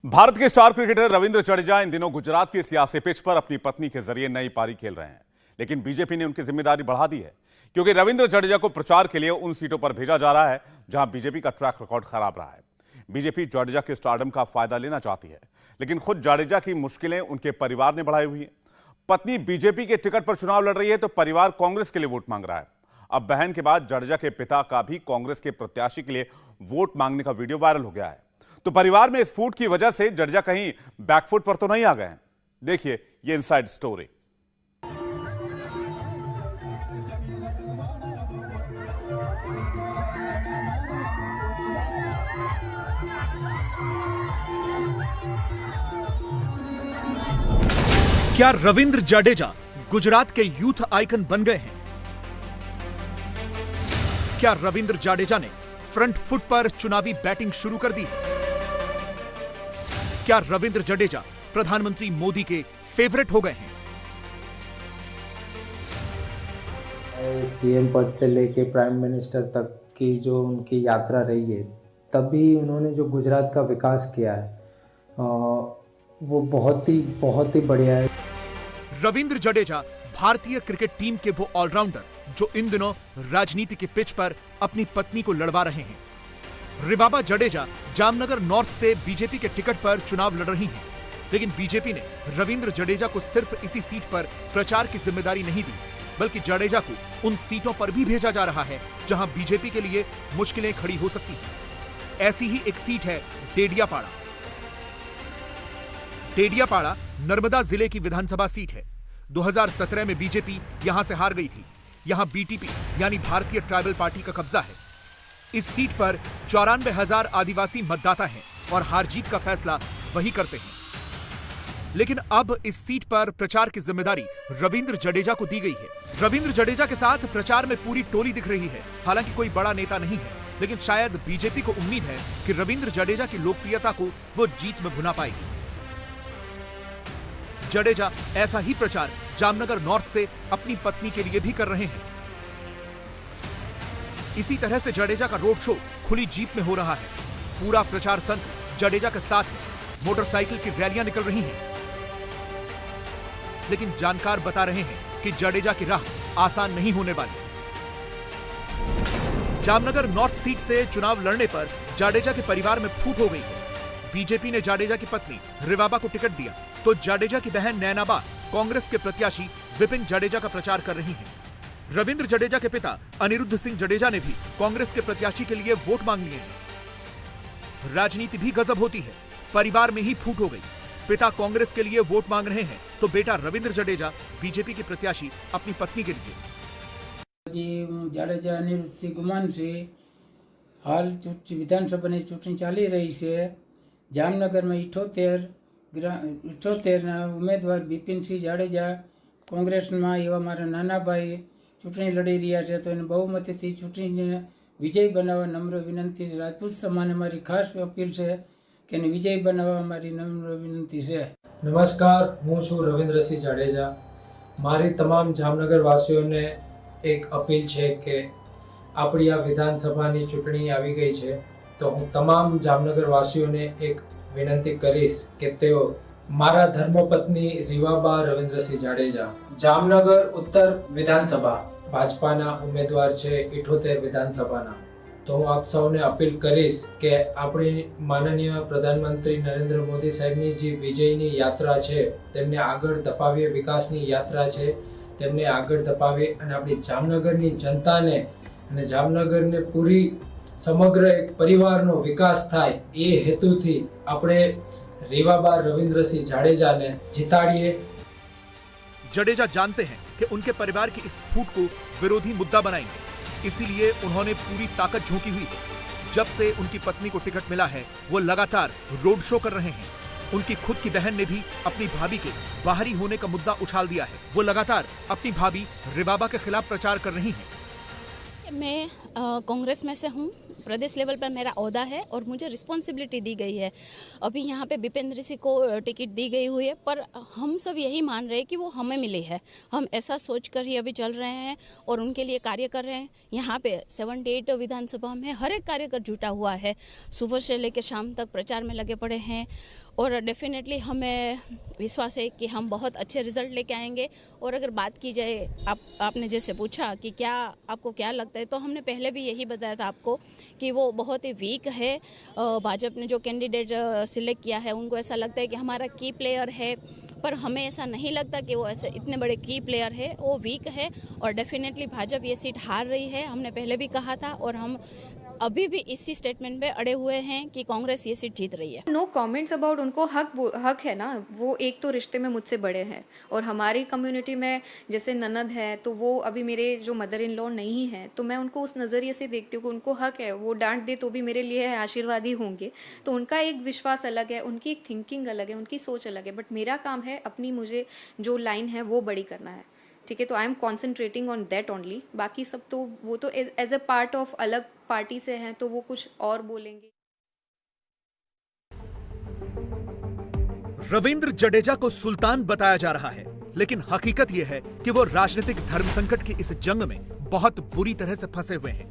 भारत के star cricketer Ravindra Jadeja इन दिनों गुजरात की सियासी पिच पर अपनी पत्नी के जरिए नई पारी खेल रहे हैं। लेकिन बीजेपी ने उनकी जिम्मेदारी बढ़ा दी है, क्योंकि रविंद्र जडेजा को प्रचार के लिए उन सीटों पर भेजा जा रहा है जहां बीजेपी का ट्रैक रिकॉर्ड खराब रहा है। बीजेपी जडेजा के स्टारडम का फायदा लेना चाहती है, लेकिन खुद जडेजा की मुश्किलें उनके परिवार ने बढ़ाई हुई है। पत्नी बीजेपी के टिकट पर चुनाव लड़ रही है तो परिवार कांग्रेस के लिए वोट मांग रहा है। अब बहन के बाद जडेजा के पिता का भी कांग्रेस के प्रत्याशी के लिए वोट मांगने का वीडियो वायरल हो गया है। तो परिवार में इस फूट की वजह से जडेजा कहीं बैकफुट पर तो नहीं आ गए हैं। देखिए ये इनसाइड स्टोरी। क्या रविंद्र जडेजा गुजरात के यूथ आइकन बन गए हैं? क्या रविंद्र जडेजा ने फ्रंट फुट पर चुनावी बैटिंग शुरू कर दी? क्या रविंद्र जडेजा प्रधानमंत्री मोदी के फेवरेट हो गए हैं? सीएम पद से लेके प्राइम मिनिस्टर तक की जो उनकी यात्रा रही है, तभी उन्होंने जो गुजरात का विकास किया है वो बहुत ही बढ़िया है। रविंद्र जडेजा भारतीय क्रिकेट टीम के वो ऑलराउंडर जो इन दिनों राजनीति के पिच पर अपनी पत्नी को लड़वा रहे हैं। रिवाबा जडेजा जामनगर नॉर्थ से बीजेपी के टिकट पर चुनाव लड़ रही हैं, लेकिन बीजेपी ने रविंद्र जडेजा को सिर्फ इसी सीट पर प्रचार की जिम्मेदारी नहीं दी, बल्कि जडेजा को उन सीटों पर भी भेजा जा रहा है जहां बीजेपी के लिए मुश्किलें खड़ी हो सकती हैं। ऐसी ही एक सीट है डेडियापाड़ा। डेडियापाड़ा नर्मदा जिले की विधानसभा सीट है। 2017 में बीजेपी यहां से हार गई थी। यहां बीटीपी यानी भारतीय ट्राइबल पार्टी का कब्जा है। इस सीट पर 94,000 आदिवासी मतदाता हैं और हार जीत का फैसला वही करते हैं। लेकिन अब इस सीट पर प्रचार की जिम्मेदारी रविंद्र जडेजा को दी गई है। रविंद्र जडेजा के साथ प्रचार में पूरी टोली दिख रही है। हालांकि कोई बड़ा नेता नहीं है, लेकिन शायद बीजेपी को उम्मीद है कि रविंद्र जडेजा की लोकप्रियता को वो जीत में भुना पाएगी। जडेजा ऐसा ही प्रचार जामनगर नॉर्थ से अपनी पत्नी के लिए भी कर रहे हैं। इसी तरह से जडेजा का रोड शो खुली जीप में हो रहा है। पूरा प्रचार तंत्र जडेजा के साथ है। मोटरसाइकिल की रैलियां निकल रही हैं। लेकिन जानकार बता रहे हैं कि जडेजा की राह आसान नहीं होने वाली। जामनगर नॉर्थ सीट से चुनाव लड़ने पर जडेजा के परिवार में फूट हो गई है। बीजेपी ने जडेजा की पत्नी रिवाबा को टिकट दिया तो जडेजा की बहन नैनाबा कांग्रेस के प्रत्याशी विपिन जडेजा का प्रचार कर रही हैं। रविंद्र जडेजा के पिता अनिरुद्ध सिंह जडेजा ने भी कांग्रेस के प्रत्याशी के लिए वोट मांग लिए हैं। राजनीति भी गजब होती है। परिवार में ही फूट हो गई। पिता कांग्रेस के लिए वोट मांग रहे हैं तो बेटा रविंद्र जडेजा बीजेपी के प्रत्याशी अपनी पत्नी के लिए। जाडेजा अनिरुद्ध सिंह गुमान से हाल विधानसभा चूंटणी चाली रही है। जामनगर में 78 उम्मीदवार बिपिनसिंह जाडेजा कांग्रेस में एवं मारा नाना भाई चूंटणी लड़ी रहा है, तो बहुमती थी चूंटणी ने विजय बनावा नम्र विनंती। राजपूत समाज मारी खास अपील है कि विजय बनावा मारी नम्र विनंती है। नमस्कार, हूँ छू रविंद्रसिंह जाडेजा। मारी तमाम जामनगर वासीओ ने एक अपील है कि अपनी आ विधानसभानी चूंटणी आवी गई है, तो हूँ तमाम जामनगर वासीओ ने एक विनंती करीश कि तेओ मारा धर्मपत्नी रिवाबा रविंद्रसिंह जाडेजा जामनगर उत्तर विधानसभा भाजपाना उम्मीदवार है 78 विधानसभाना, तो हूँ आप सौने अपील करीश कि अपनी माननीय प्रधानमंत्री नरेंद्र मोदी साहेबनी जी विजयनी यात्रा है तेमने आगळ धपावे, विकासनी यात्रा है तेमने आगळ धपावे अने आपणी जामनगरनी जनताने अने जामनगरने पूरी समग्र एक परिवारनो विकास थाय ए हेतुथी આપણે रिवाबा रविंद्रसिंह जाडेजा ने जिताड़िए। जडेजा जानते हैं कि उनके परिवार की इस फूट को विरोधी मुद्दा बनाएंगे, इसीलिए उन्होंने पूरी ताकत झोंकी हुई है। जब से उनकी पत्नी को टिकट मिला है वो लगातार रोड शो कर रहे हैं। उनकी खुद की बहन ने भी अपनी भाभी के बाहरी होने का मुद्दा उछाल दिया है। वो लगातार अपनी भाभी रिवाबा के खिलाफ प्रचार कर रही हैं। मैं कांग्रेस में से हूँ। प्रदेश लेवल पर मेरा ओहदा है और मुझे रिस्पॉन्सिबिलिटी दी गई है। अभी यहाँ पे बिपेंद्र सिंह को टिकट दी गई हुई है, पर हम सब यही मान रहे हैं कि वो हमें मिली है। हम ऐसा सोच कर ही अभी चल रहे हैं और उनके लिए कार्य कर रहे हैं। यहाँ पे 78 विधानसभा में हर एक कार्यकर जुटा हुआ है। सुबह से लेकर शाम तक प्रचार में लगे पड़े हैं और डेफिनेटली हमें विश्वास है कि हम बहुत अच्छे रिजल्ट लेके आएंगे। और अगर बात की जाए, आपने जैसे पूछा कि क्या आपको क्या लगता है, तो हमने पहले भी यही बताया था आपको कि वो बहुत ही वीक है। भाजपा ने जो कैंडिडेट सिलेक्ट किया है उनको ऐसा लगता है कि हमारा की प्लेयर है, पर हमें ऐसा नहीं लगता कि वो ऐसे इतने बड़े की प्लेयर है, वो वीक है। और डेफिनेटली भाजपा ये सीट हार रही है, हमने पहले भी कहा था और हम अभी भी इसी स्टेटमेंट पे अड़े हुए हैं कि कांग्रेस ये सीट जीत रही है। नो कमेंट्स अबाउट, उनको हक है ना, वो एक तो रिश्ते में मुझसे बड़े हैं और हमारी कम्युनिटी में जैसे ननद है तो वो अभी मेरे जो मदर इन लॉ नहीं है, तो मैं उनको उस नज़रिए से देखती हूँ कि उनको हक है, वो डांट दे तो भी मेरे लिए आशीर्वाद ही होंगे। तो उनका एक विश्वास अलग है, उनकी एक थिंकिंग अलग है, उनकी सोच अलग है, बट मेरा काम है अपनी मुझे जो लाइन है वो बड़ी करना है, ठीक है। तो I am concentrating on that only. बाकी सब तो वो तो एज अ पार्ट ऑफ अलग पार्टी से हैं तो वो कुछ और बोलेंगे। रविंद्र जडेजा को सुल्तान बताया जा रहा है, लेकिन हकीकत यह है कि वो राजनीतिक धर्म संकट की इस जंग में बहुत बुरी तरह से फंसे हुए हैं।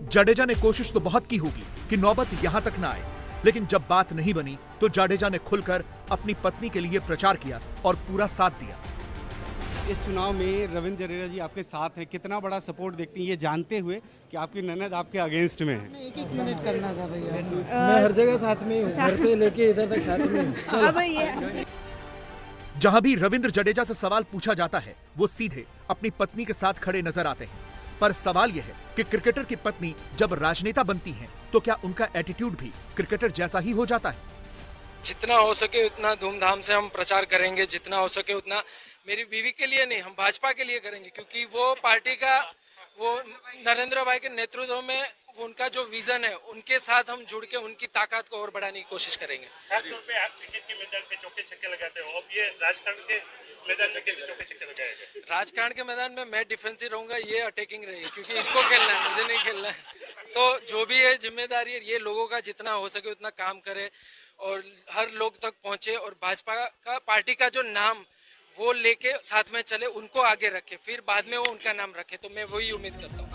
जडेजा ने कोशिश तो बहुत की होगी कि नौबत यहां तक न आए, लेकिन जब बात नहीं बनी तो जडेजा ने खुलकर अपनी पत्नी के लिए प्रचार किया और पूरा साथ दिया। इस चुनाव में रविंद्र जडेजा जी आपके साथ हैं, कितना बड़ा सपोर्ट देखती हैं ये जानते हुए कि आपकी ननद आपके अगेंस्ट में है? एक मिनट करना था भैया, मैं हर जगह साथ में हूँ, घर पे लेके इधर तक साथ में। अब ये जहां भी रविंद्र जडेजा से सवाल पूछा जाता है वो सीधे अपनी पत्नी के साथ खड़े नजर आते हैं। पर सवाल यह है कि क्रिकेटर की पत्नी जब राजनेता बनती हैं तो क्या उनका एटीट्यूड भी क्रिकेटर जैसा ही हो जाता है? जितना हो सके उतना धूमधाम से हम प्रचार करेंगे, जितना हो सके उतना मेरी बीवी के लिए नहीं, हम भाजपा के लिए करेंगे, क्योंकि वो पार्टी का, वो नरेंद्र भाई के नेतृत्व में उनका जो विजन है उनके साथ हम जुड़ के उनकी ताकत को और बढ़ाने की कोशिश करेंगे। खासतौर पे आप क्रिकेट के मैदान पे चौके छक्के लगाते हो, अब ये राजकारण के मैदान में कैसे चौके छक्के लगाएंगे? राजकारण के मैदान में मैं डिफेंसिव रहूंगा, ये अटैकिंग रहेगी, क्योंकि इसको खेलना है, मुझे नहीं खेलना है। तो जो भी है जिम्मेदारी है, ये लोगों का जितना हो सके उतना काम करे और हर लोग तक पहुंचे और भाजपा का पार्टी का जो नाम वो लेके साथ में चले, उनको आगे रखे, फिर बाद में वो उनका नाम रखे। तो मैं वही उम्मीद करता हूँ।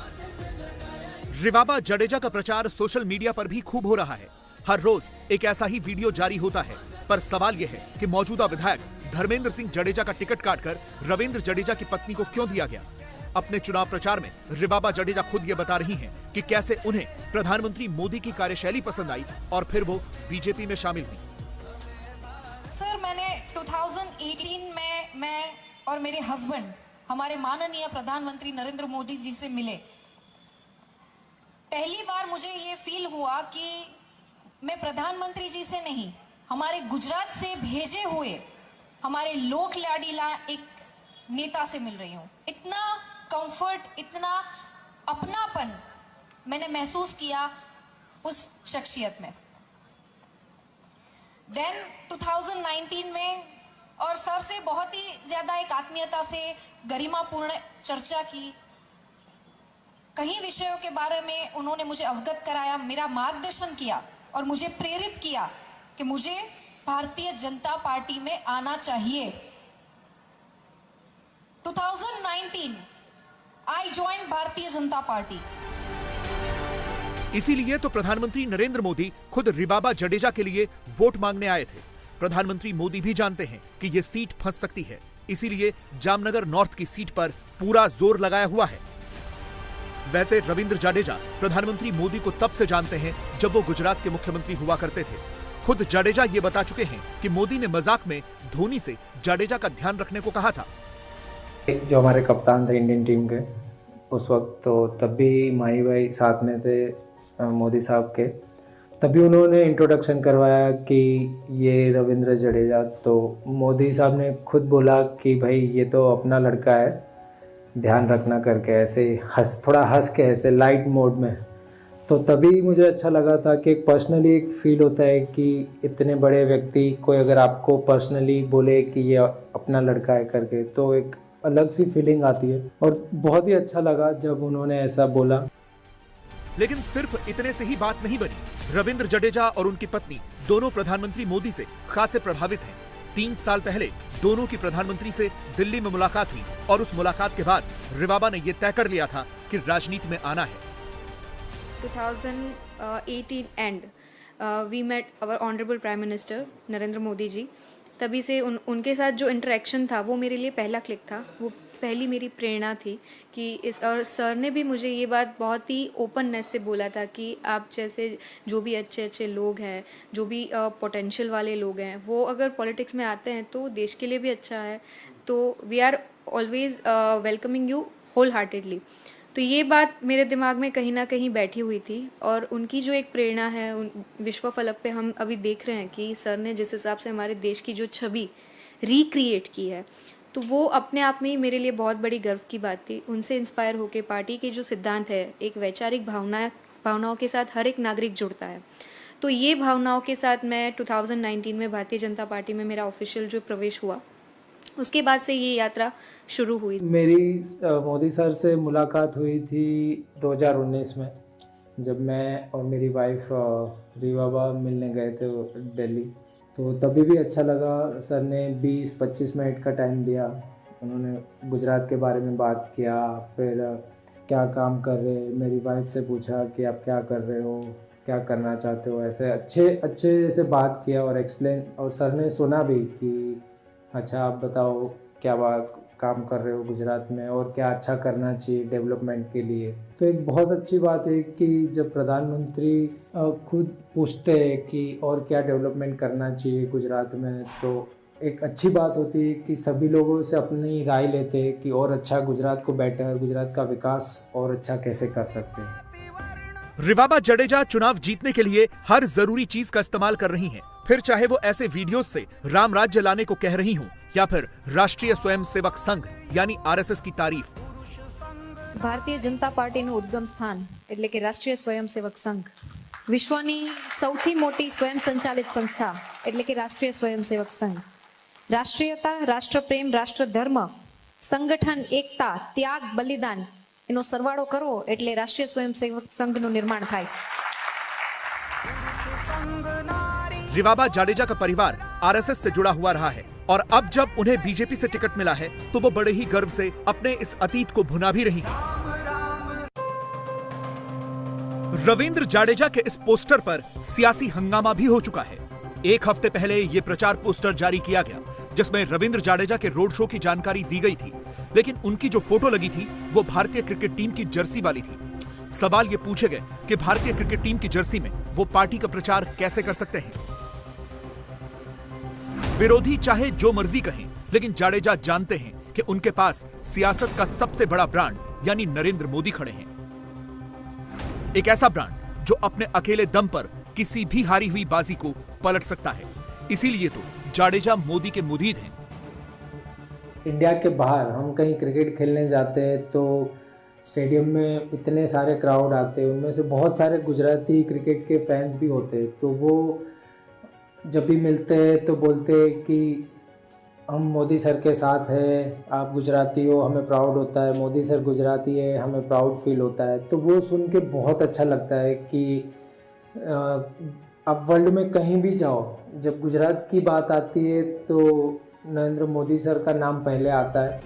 रिवाबा जडेजा का प्रचार सोशल मीडिया पर भी खूब हो रहा है। हर रोज एक ऐसा ही वीडियो जारी होता है, पर सवाल यह है कि मौजूदा विधायक धर्मेंद्र सिंह जडेजा का टिकट काटकर रविंद्र जडेजा की पत्नी को क्यों दिया गया? अपने चुनाव प्रचार में रिवाबा जडेजा खुद ये बता रही हैं कि कैसे उन्हें प्रधानमंत्री मोदी की कार्यशैली पसंद आई और फिर वो बीजेपी में शामिल हुई। सर, मैंने 2018 में मैं और मेरे हस्बैंड हमारे माननीय प्रधानमंत्री नरेंद्र मोदी जी से मिले। पहली बार मुझे ये फील हुआ कि मैं प्रधानमंत्री जी से नहीं, हमारे गुजरात से भेजे हुए हमारे लोक लाडीला एक नेता से मिल रही हूँ। इतना कंफर्ट, इतना अपनापन मैंने महसूस किया उस शख्सियत में। देन 2019 में और सर से बहुत ही ज्यादा एक आत्मीयता से गरिमापूर्ण चर्चा की। कई विषयों के बारे में उन्होंने मुझे अवगत कराया, मेरा मार्गदर्शन किया और मुझे प्रेरित किया कि मुझे भारतीय जनता पार्टी में आना चाहिए। 2019 I join Bharatiya Janata party. इसीलिए तो प्रधानमंत्री नरेंद्र मोदी खुद रिवाबा जडेजा के लिए वोट मांगने आए थे। प्रधानमंत्री मोदी भी जानते हैं कि ये सीट फंस सकती है, इसीलिए जामनगर नॉर्थ की सीट पर पूरा जोर लगाया हुआ है। वैसे रविंद्र जडेजा प्रधानमंत्री मोदी को तब से जानते हैं जब वो गुजरात के मुख्यमंत्री हुआ करते थे। खुद जडेजा ये बता चुके हैं कि मोदी ने मजाक में धोनी से जडेजा का ध्यान रखने को कहा था। जो हमारे कप्तान थे इंडियन टीम के उस वक्त, तो तब भी माही भाई साथ में थे मोदी साहब के, तभी उन्होंने इंट्रोडक्शन करवाया कि ये रविंद्र जडेजा। तो मोदी साहब ने खुद बोला कि भाई ये तो अपना लड़का है, ध्यान रखना करके, ऐसे थोड़ा हंस के, ऐसे लाइट मोड में। तो तभी मुझे अच्छा लगा था कि पर्सनली एक फील होता है कि इतने बड़े व्यक्ति कोई अगर आपको पर्सनली बोले कि ये अपना लड़का है करके, तो एक अलग सी फीलिंग आती है और बहुत ही अच्छा लगा जब उन्होंने ऐसा बोला। लेकिन सिर्फ इतने से ही बात नहीं बनी। रविंद्र जडेजा और उनकी पत्नी दोनों प्रधानमंत्री मोदी से खासे प्रभावित हैं। 3 साल पहले दोनों की प्रधानमंत्री से दिल्ली में मुलाकात हुई और उस मुलाकात के बाद रिवाबा ने यह तय कर लिया था कि राजनीति में आना है। 2018 and we met our honourable prime minister Narendra Modi ji. तभी से उनके साथ जो इंटरेक्शन था वो मेरे लिए पहला क्लिक था, वो पहली मेरी प्रेरणा थी कि और सर ने भी मुझे ये बात बहुत ही ओपननेस से बोला था कि आप जैसे जो भी अच्छे अच्छे लोग हैं, जो भी पोटेंशियल वाले लोग हैं, वो अगर पॉलिटिक्स में आते हैं तो देश के लिए भी अच्छा है, तो we are always welcoming you whole heartedly. तो ये बात मेरे दिमाग में कहीं ना कहीं बैठी हुई थी और उनकी जो एक प्रेरणा है विश्व फलक पे हम अभी देख रहे हैं कि सर ने जिस हिसाब से हमारे देश की जो छवि रिक्रिएट की है, तो वो अपने आप में ही मेरे लिए बहुत बड़ी गर्व की बात थी। उनसे इंस्पायर होकर पार्टी के जो सिद्धांत है, एक वैचारिक भावनाओं के साथ हर एक नागरिक जुड़ता है, तो ये भावनाओं के साथ मैं 2019 में भारतीय जनता पार्टी में मेरा ऑफिशियल जो प्रवेश हुआ, उसके बाद से ये यात्रा शुरू हुई। मेरी मोदी सर से मुलाकात हुई थी 2019 में, जब मैं और मेरी वाइफ रीवाबा मिलने गए थे दिल्ली। तो तभी भी अच्छा लगा, सर ने 20-25 मिनट का टाइम दिया, उन्होंने गुजरात के बारे में बात किया, फिर क्या काम कर रहे, मेरी वाइफ से पूछा कि आप क्या कर रहे हो, क्या करना चाहते हो, ऐसे अच्छे से बात किया और एक्सप्लेन, और सर ने सुना भी कि अच्छा आप बताओ क्या काम कर रहे हो गुजरात में और क्या अच्छा करना चाहिए डेवलपमेंट के लिए। तो एक बहुत अच्छी बात है कि जब प्रधानमंत्री खुद पूछते हैं कि और क्या डेवलपमेंट करना चाहिए गुजरात में, तो एक अच्छी बात होती है कि सभी लोगों से अपनी राय लेते हैं कि और अच्छा गुजरात को बेटर, गुजरात का विकास और अच्छा कैसे कर सकते हैं। रिवाबा जडेजा चुनाव जीतने के लिए हर जरूरी चीज का इस्तेमाल कर रही हैं, फिर चाहे वो ऐसे वीडियोस से राम राज्य लाने को कह रही हूं या फिर राष्ट्रीय स्वयंसेवक संघ यानी आरएसएस की तारीफ। ભારતીય જનતા પાર્ટીનું ઉદ્ગમ સ્થાન એટલે કે રાષ્ટ્રીય સ્વયંસેવક સંઘ, વિશ્વની સૌથી મોટી સ્વયં સંચાલિત સંસ્થા એટલે કે રાષ્ટ્રીય સ્વયંસેવક સંઘ, રાષ્ટ્રીયતા, રાષ્ટ્રપ્રેમ, રાષ્ટ્રધર્મ, સંગઠન, એકતા, ત્યાગ, બલિદાન એનો સરવાળો કરવો એટલે રાષ્ટ્રીય સ્વયંસેવક સંઘનું નિર્માણ થાય। रिवाबा जाडेजा का परिवार आरएसएस से जुड़ा हुआ रहा है और अब जब उन्हें बीजेपी से टिकट मिला है तो वो बड़े ही गर्व से अपने इस अतीत को भुना भी रही हैं। रविंद्र जाडेजा के इस पोस्टर पर सियासी हंगामा भी हो चुका है। एक हफ्ते पहले ये प्रचार पोस्टर जारी किया गया जिसमें रविंद्र जाडेजा के रोड शो की जानकारी दी गई थी, लेकिन उनकी जो फोटो लगी थी वो भारतीय क्रिकेट टीम की जर्सी वाली थी। सवाल ये पूछे गए कि भारतीय क्रिकेट टीम की जर्सी में वो पार्टी का प्रचार कैसे कर सकते हैं। विरोधी चाहे जो मर्जी कहें, लेकिन जाडेजा जानते हैं कि उनके पास सियासत का सबसे बड़ा ब्रांड यानी नरेंद्र मोदी खड़े हैं। एक ऐसा ब्रांड जो अपने अकेले दम पर किसी भी हारी हुई बाजी को पलट सकता है। इसीलिए तो जाडेजा मोदी के मुरीद हैं। इंडिया के बाहर हम कहीं क्रिकेट खेलने जाते हैं तो स्टेडियम में इतने सारे क्राउड आते हैं, उनमें से बहुत सारे गुजराती क्रिकेट के फैंस भी होते हैं। तो वो जब भी मिलते हैं तो बोलते हैं कि हम मोदी सर के साथ हैं, आप गुजराती हो, हमें प्राउड होता है, मोदी सर गुजराती है, हमें प्राउड फील होता है। तो वो सुन के बहुत अच्छा लगता है कि आप वर्ल्ड में कहीं भी जाओ, जब गुजरात की बात आती है तो नरेंद्र मोदी सर का नाम पहले आता है।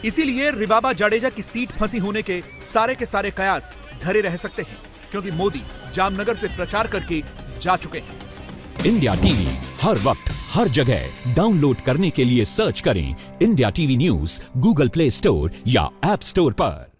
इसीलिए रिवाबा जाडेजा की सीट फंसी होने के सारे कयास धरे रह सकते हैं, क्योंकि मोदी जामनगर से प्रचार करके जा चुके हैं। इंडिया टीवी हर वक्त हर जगह डाउनलोड करने के लिए सर्च करें India TV news Google play store या ऐप स्टोर पर।